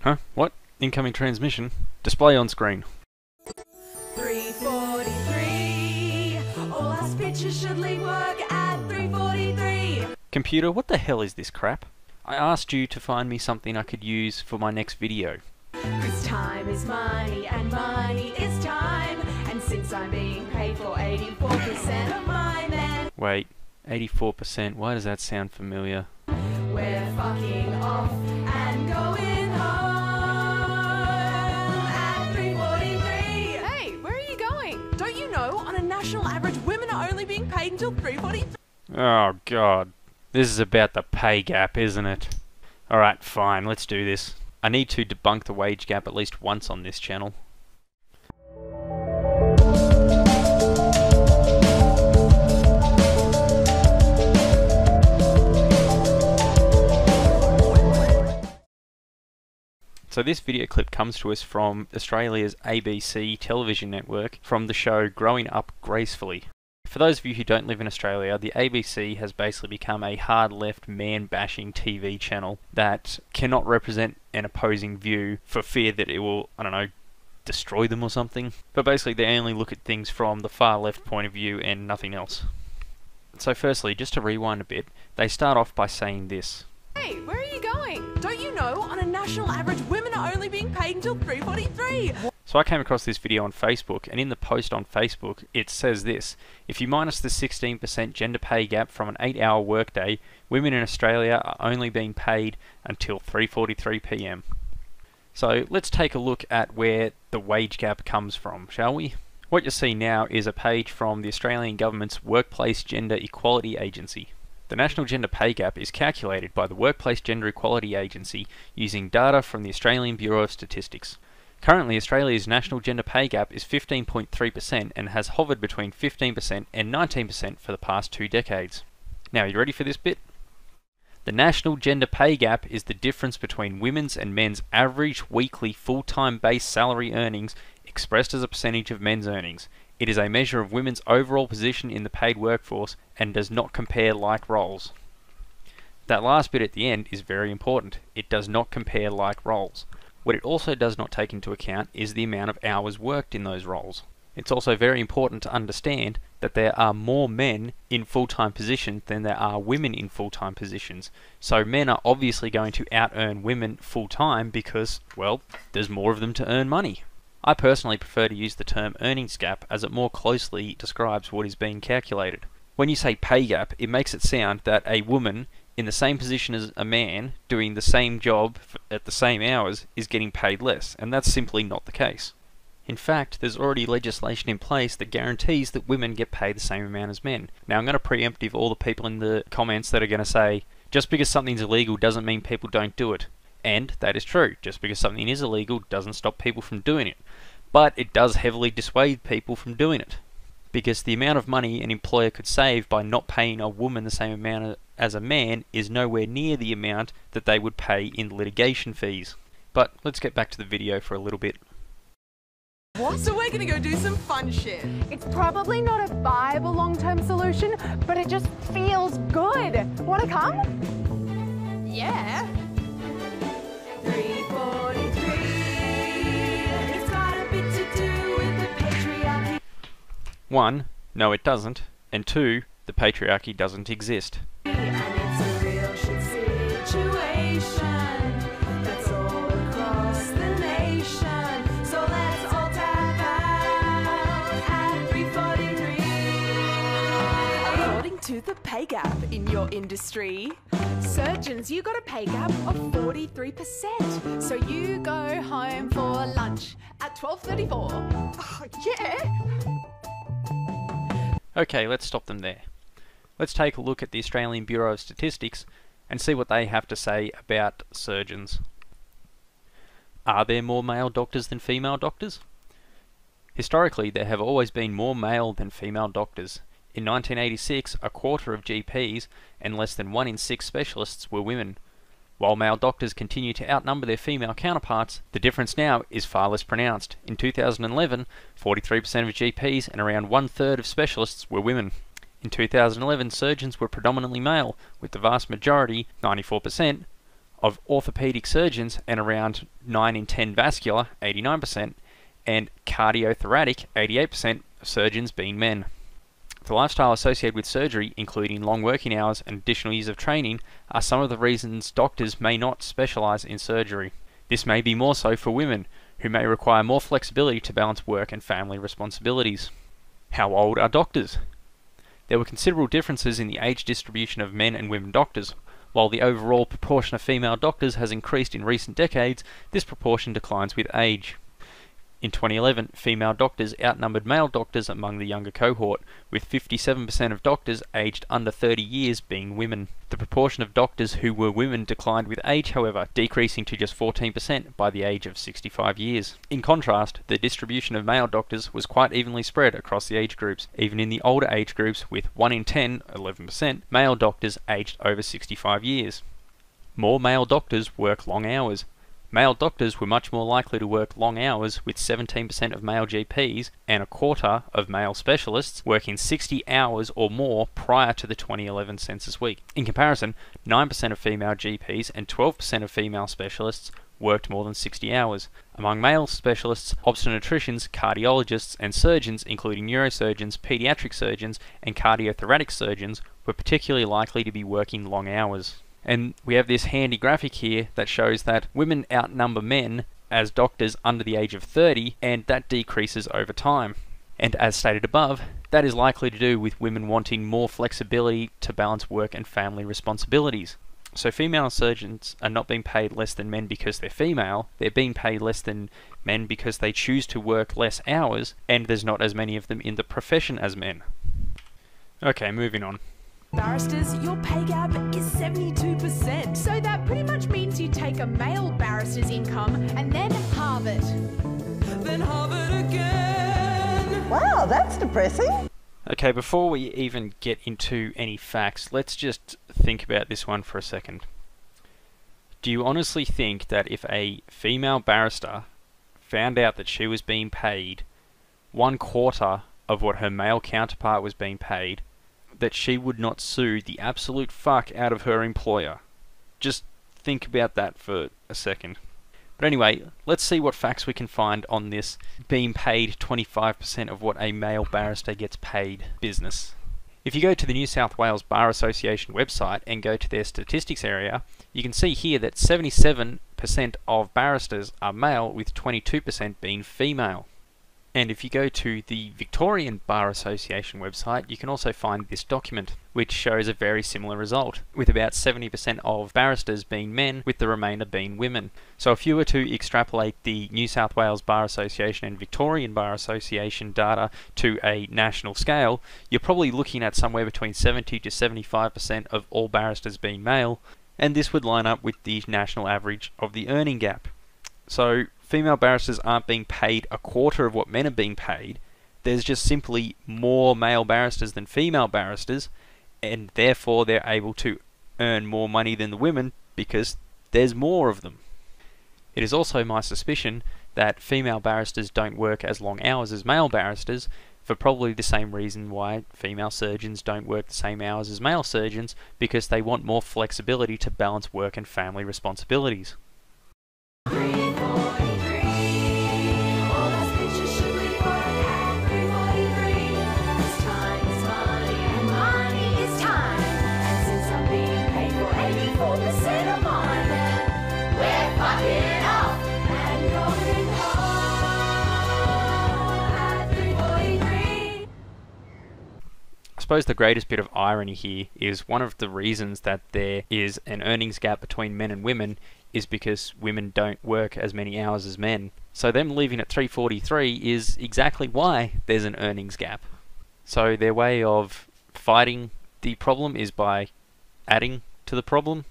Huh? What? Incoming transmission. Display on screen. 3:43. All our speeches should leave work at 3:43. Computer, what the hell is this crap? I asked you to find me something I could use for my next video. 'Cause time is money and money is time. And since I'm being paid for 84% of my men, Wait, 84%, why does that sound familiar? we're fucking off and going home at 3:43. Hey, where are you going? Don't you know, on a national average, women are only being paid until 3:43? Oh god, this is about the pay gap, isn't it? Alright, fine, let's do this. I need to debunk the wage gap at least once on this channel. So this video clip comes to us from Australia's ABC television network from the show Growing Up Gracefully. For those of you who don't live in Australia, the ABC has basically become a hard left man-bashing TV channel that cannot represent an opposing view for fear that it will, I don't know, destroy them or something. But basically they only look at things from the far left point of view and nothing else. So firstly, just to rewind a bit, they start off by saying this. Hey, where are you going? Don't you know, on a national average, women are only being paid until 3:43? So I came across this video on Facebook, and in the post on Facebook it says this: if you minus the 16% gender pay gap from an 8-hour workday, women in Australia are only being paid until 3:43 PM. So let's take a look at where the wage gap comes from, shall we? What you see now is a page from the Australian Government's Workplace Gender Equality Agency. The National Gender Pay Gap is calculated by the Workplace Gender Equality Agency using data from the Australian Bureau of Statistics. Currently, Australia's national gender pay gap is 15.3% and has hovered between 15% and 19% for the past 2 decades. Now, are you ready for this bit? The national gender pay gap is the difference between women's and men's average weekly full-time base salary earnings expressed as a percentage of men's earnings. It is a measure of women's overall position in the paid workforce and does not compare like roles. That last bit at the end is very important. It does not compare like roles. What it also does not take into account is the amount of hours worked in those roles. It's also very important to understand that there are more men in full-time positions than there are women in full-time positions. So men are obviously going to out-earn women full-time because, well, there's more of them to earn money. I personally prefer to use the term earnings gap as it more closely describes what is being calculated. When you say pay gap, it makes it sound that a woman in the same position as a man doing the same job at the same hours is getting paid less, and that's simply not the case. In fact, there's already legislation in place that guarantees that women get paid the same amount as men. Now, I'm going to preemptive all the people in the comments that are going to say, just because something's illegal doesn't mean people don't do it. And that is true. Just because something is illegal doesn't stop people from doing it. But it does heavily dissuade people from doing it. Because the amount of money an employer could save by not paying a woman the same amount as a man is nowhere near the amount that they would pay in litigation fees. But let's get back to the video for a little bit. What? So we're gonna go do some fun shit. It's probably not a viable long-term solution, but it just feels good. Wanna come? Yeah. 3:43. It's got a bit to do with the patriarchy. 1, no it doesn't, and 2, the patriarchy doesn't exist. And it's a real shit situation that's all across the nation. So let's all tap out at 3:43. According to the pay gap in your industry, surgeons, you got a pay gap of 43%. So you go home for lunch at 12:34. Oh, yeah. Okay, let's stop them there. Let's take a look at the Australian Bureau of Statistics and see what they have to say about surgeons. Are there more male doctors than female doctors? Historically, there have always been more male than female doctors. In 1986, a quarter of GPs and less than 1 in 6 specialists were women. While male doctors continue to outnumber their female counterparts, the difference now is far less pronounced. In 2011, 43% of GPs and around 1/3 of specialists were women. In 2011, surgeons were predominantly male, with the vast majority, 94%, of orthopedic surgeons and around 9 in 10 vascular, 89%, and cardiothoracic, 88% of surgeons being men. The lifestyle associated with surgery, including long working hours and additional years of training, are some of the reasons doctors may not specialise in surgery. This may be more so for women, who may require more flexibility to balance work and family responsibilities. How old are doctors? There were considerable differences in the age distribution of men and women doctors. While the overall proportion of female doctors has increased in recent decades, this proportion declines with age. In 2011, female doctors outnumbered male doctors among the younger cohort, with 57% of doctors aged under 30 years being women. The proportion of doctors who were women declined with age, however, decreasing to just 14% by the age of 65 years. In contrast, the distribution of male doctors was quite evenly spread across the age groups, even in the older age groups, with 1 in 10, 11%, male doctors aged over 65 years. More male doctors work long hours. Male doctors were much more likely to work long hours, with 17% of male GPs and a quarter of male specialists working 60 hours or more prior to the 2011 census week. In comparison, 9% of female GPs and 12% of female specialists worked more than 60 hours. Among male specialists, obstetricians, cardiologists, and surgeons, including neurosurgeons, pediatric surgeons, and cardiothoracic surgeons, were particularly likely to be working long hours. And we have this handy graphic here that shows that women outnumber men as doctors under the age of 30, and that decreases over time. And as stated above, that is likely to do with women wanting more flexibility to balance work and family responsibilities. So female surgeons are not being paid less than men because they're female, they're being paid less than men because they choose to work less hours, and there's not as many of them in the profession as men. Okay, moving on. Barristers, your pay gap is 72%. So that pretty much means you take a male barrister's income and then halve it. Then halve it again. Wow, that's depressing. Okay, before we even get into any facts, let's just think about this one for a second. Do you honestly think that if a female barrister found out that she was being paid 1/4 of what her male counterpart was being paid, that she would not sue the absolute fuck out of her employer? Just think about that for a second. But anyway, let's see what facts we can find on this being paid 25% of what a male barrister gets paid business. If you go to the New South Wales Bar Association website and go to their statistics area, you can see here that 77% of barristers are male, with 22% being female. And if you go to the Victorian Bar Association website, you can also find this document, which shows a very similar result, with about 70% of barristers being men, with the remainder being women. So if you were to extrapolate the New South Wales Bar Association and Victorian Bar Association data to a national scale, you're probably looking at somewhere between 70 to 75% of all barristers being male, and this would line up with the national average of the earning gap. So female barristers aren't being paid 1/4 of what men are being paid. There's just simply more male barristers than female barristers, and therefore they're able to earn more money than the women because there's more of them. It is also my suspicion that female barristers don't work as long hours as male barristers, for probably the same reason why female surgeons don't work the same hours as male surgeons, because they want more flexibility to balance work and family responsibilities. I suppose the greatest bit of irony here is one of the reasons that there is an earnings gap between men and women is because women don't work as many hours as men. So them leaving at 343 is exactly why there's an earnings gap. So their way of fighting the problem is by adding to the problem.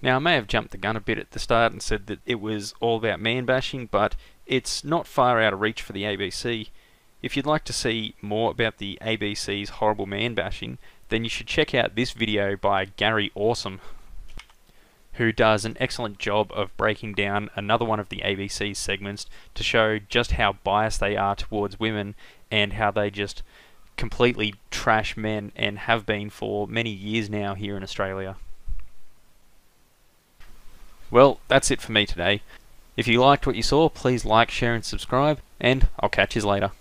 Now I may have jumped the gun a bit at the start and said that it was all about man bashing, but it's not far out of reach for the ABC. If you'd like to see more about the ABC's horrible man bashing, then you should check out this video by Gary Orsum, who does an excellent job of breaking down another one of the ABC's segments to show just how biased they are towards women and how they just completely trash men and have been for many years now here in Australia. Well, that's it for me today. If you liked what you saw, please like, share and subscribe, and I'll catch you later.